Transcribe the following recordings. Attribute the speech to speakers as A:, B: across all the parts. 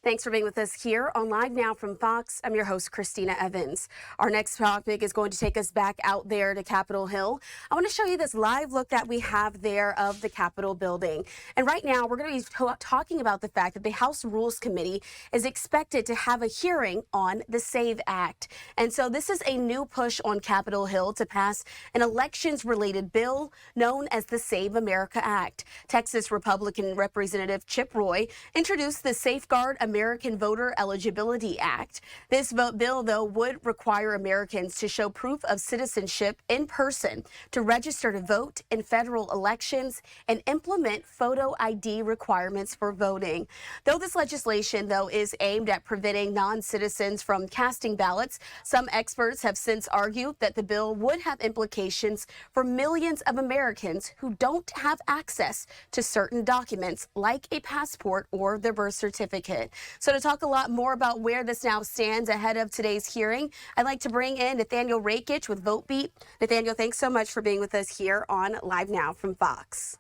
A: Thanks for being with us here on Live Now from Fox. I'm your host, Christina Evans. Our next topic is going to take us back out there to Capitol Hill. I want to show you this live look that we have there of the Capitol building. And right now, we're going to be talking about the fact that the House Rules Committee is expected to have a hearing on the SAVE Act. And so this is a new push on Capitol Hill to pass an elections-related bill known as the Save America Act. Texas Republican Representative Chip Roy introduced the Safeguard American Voter Eligibility Act. This bill, though, would require Americans to show proof of citizenship in person to register to vote in federal elections and implement photo ID requirements for voting. Though this legislation, though, is aimed at preventing non-citizens from casting ballots, some experts have since argued that the bill would have implications for millions of Americans who don't have access to certain documents like a passport or their birth certificate. So to talk a lot more about where this now stands ahead of today's hearing, I'd like to bring in Nathaniel Rakich with Votebeat. Nathaniel, thanks so much for being with us here on Live Now from Fox.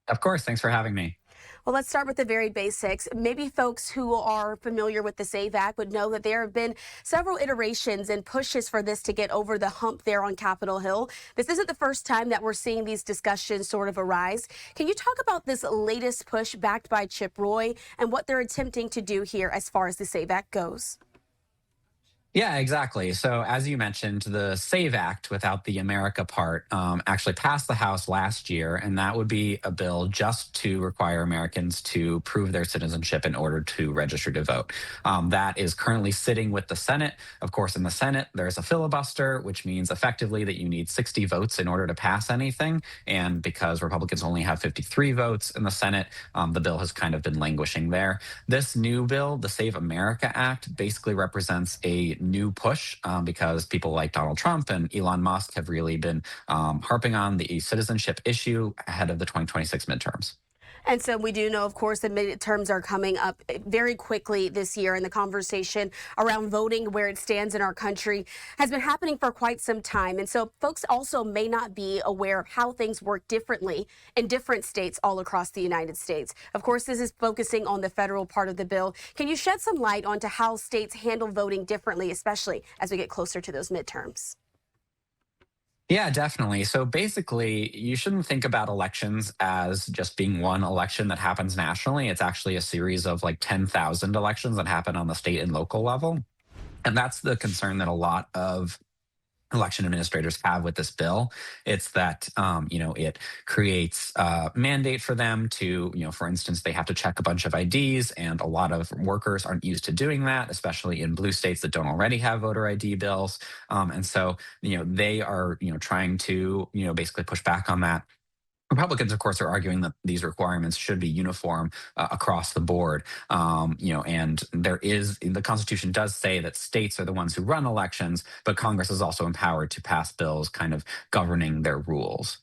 B: Of course. Thanks for having me.
A: Well, let's start with the very basics. Maybe folks who are familiar with the SAVE Act would know that there have been several iterations and pushes for this to get over the hump there on Capitol Hill. This isn't the first time that we're seeing these discussions sort of arise. Can you talk about this latest push backed by Chip Roy and what they're attempting to do here as far as the SAVE Act goes?
B: Yeah, exactly. So as you mentioned, the SAVE Act without the America part actually passed the House last year, and that would be a bill just to require Americans to prove their citizenship in order to register to vote. That is currently sitting with the Senate. Of course, in the Senate, there's a filibuster, which means effectively that you need 60 votes in order to pass anything. And because Republicans only have 53 votes in the Senate, the bill has kind of been languishing there. This new bill, the Save America Act, basically represents a new push because people like Donald Trump and Elon Musk have really been harping on the citizenship issue ahead of the 2026 midterms.
A: And so we do know, of course, the midterms are coming up very quickly this year, and the conversation around voting, where it stands in our country, has been happening for quite some time. And so folks also may not be aware of how things work differently in different states all across the United States. Of course, this is focusing on the federal part of the bill. Can you shed some light onto how states handle voting differently, especially as we get closer to those midterms?
B: Yeah, definitely. So basically, you shouldn't think about elections as just being one election that happens nationally. It's actually a series of like 10,000 elections that happen on the state and local level. And that's the concern that a lot of election administrators have with this bill. It's that it creates a mandate for them to, for instance, they have to check a bunch of IDs, and a lot of workers aren't used to doing that, especially in blue states that don't already have voter ID bills. And so they are trying to basically push back on that. Republicans, of course, are arguing that these requirements should be uniform across the board. And the Constitution does say that states are the ones who run elections, but Congress is also empowered to pass bills kind of governing their rules.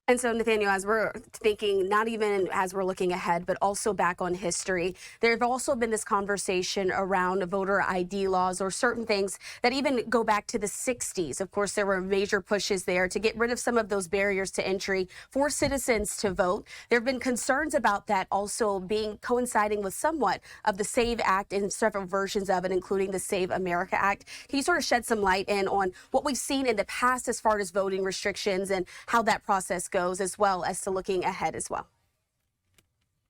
A: And so, Nathaniel, as we're thinking, not even as we're looking ahead, but also back on history, there have also been this conversation around voter ID laws or certain things that even go back to the 60s. Of course, there were major pushes there to get rid of some of those barriers to entry for citizens to vote. There have been concerns about that also coinciding with somewhat of the SAVE Act and several versions of it, including the Save America Act. Can you sort of shed some light in on what we've seen in the past as far as voting restrictions and how that process goes, as well as to looking ahead as well?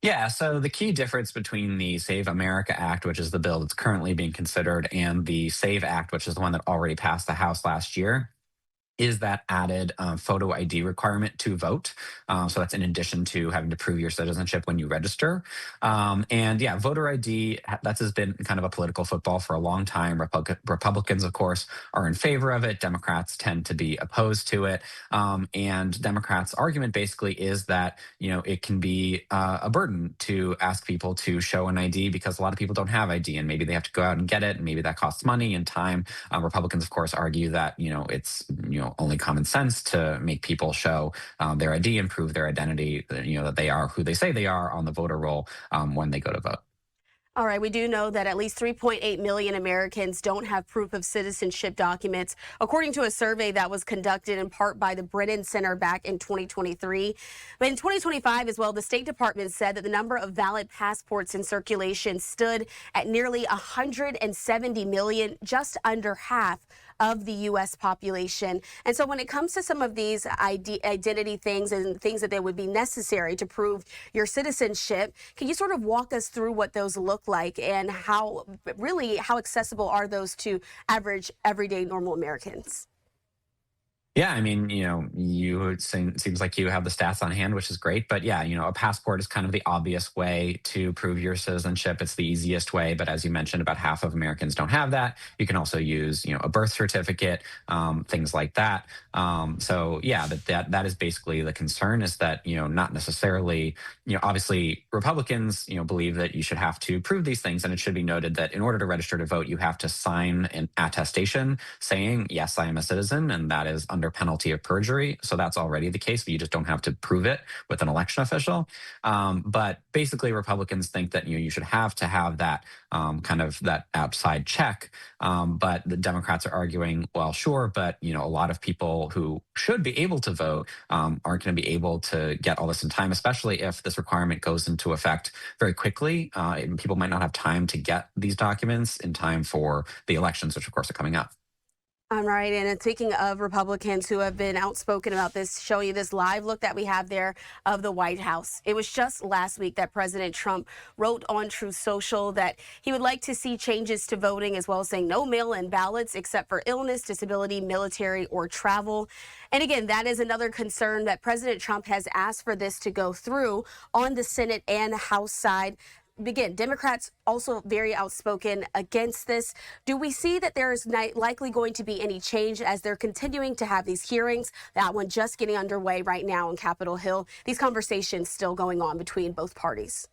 B: Yeah, so the key difference between the Save America Act, which is the bill that's currently being considered, and the SAVE Act, which is the one that already passed the House last year, is that added photo ID requirement to vote. So that's in addition to having to prove your citizenship when you register. And yeah, voter ID, that has been kind of a political football for a long time. Republicans, of course, are in favor of it. Democrats tend to be opposed to it. And Democrats' argument basically is that, it can be a burden to ask people to show an ID because a lot of people don't have ID, and maybe they have to go out and get it, and maybe that costs money and time. Republicans, of course, argue that, it's, only common sense to make people show their ID and prove their identity, that they are who they say they are on the voter roll when they go to vote.
A: All right, we do know that at least 3.8 million Americans don't have proof of citizenship documents, according to a survey that was conducted in part by the Brennan Center back in 2023. But in 2025 as well, the State Department said that the number of valid passports in circulation stood at nearly 170 million, just under half of the U.S. population. And so when it comes to some of these identity things and things that they would be necessary to prove your citizenship, can you sort of walk us through what those look like and how accessible are those to average, everyday, normal Americans?
B: Yeah, I mean, seems like you have the stats on hand, which is great. But yeah, a passport is kind of the obvious way to prove your citizenship. It's the easiest way. But as you mentioned, about half of Americans don't have that. You can also use, a birth certificate, things like that. So yeah, that is basically the concern, is that, not necessarily, obviously Republicans, believe that you should have to prove these things. And it should be noted that in order to register to vote, you have to sign an attestation saying, yes, I am a citizen, and that is under penalty of perjury. So that's already the case, but you just don't have to prove it with an election official. But basically, Republicans think that you should have to have that kind of that outside check. But the Democrats are arguing, well, sure, but a lot of people who should be able to vote aren't going to be able to get all this in time, especially if this requirement goes into effect very quickly. People might not have time to get these documents in time for the elections, which of course are coming up.
A: All right. And speaking of Republicans who have been outspoken about this, showing you this live look that we have there of the White House. It was just last week that President Trump wrote on Truth Social that he would like to see changes to voting, as well as saying no mail-in ballots except for illness, disability, military, or travel. And again, that is another concern that President Trump has asked for this to go through on the Senate and House side. Again, Democrats also very outspoken against this. Do we see that there is likely going to be any change as they're continuing to have these hearings? That one just getting underway right now on Capitol Hill. These conversations still going on between both parties.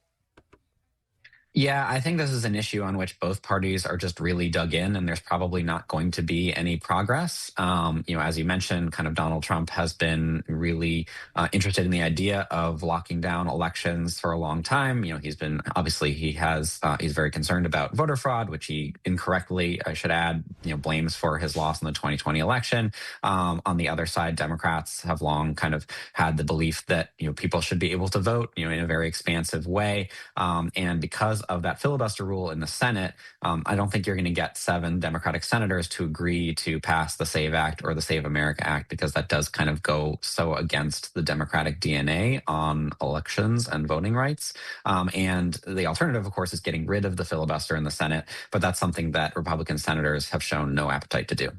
B: Yeah, I think this is an issue on which both parties are just really dug in, and there's probably not going to be any progress. As you mentioned, kind of Donald Trump has been really interested in the idea of locking down elections for a long time. He's been obviously he's very concerned about voter fraud, which he incorrectly, I should add, blames for his loss in the 2020 election. On the other side, Democrats have long kind of had the belief that people should be able to vote, in a very expansive way, and because of that filibuster rule in the Senate, I don't think you're going to get 7 Democratic senators to agree to pass the SAVE Act or the Save America Act, because that does kind of go so against the Democratic DNA on elections and voting rights. And the alternative, of course, is getting rid of the filibuster in the Senate. But that's something that Republican senators have shown no appetite to do.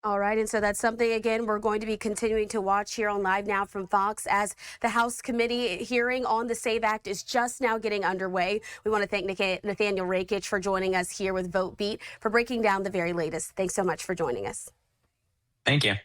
A: All right, and so that's something, again, we're going to be continuing to watch here on Live Now from Fox as the House committee hearing on the SAVE Act is just now getting underway. We want to thank Nathaniel Rakich for joining us here with Votebeat for breaking down the very latest. Thanks so much for joining us.
B: Thank you.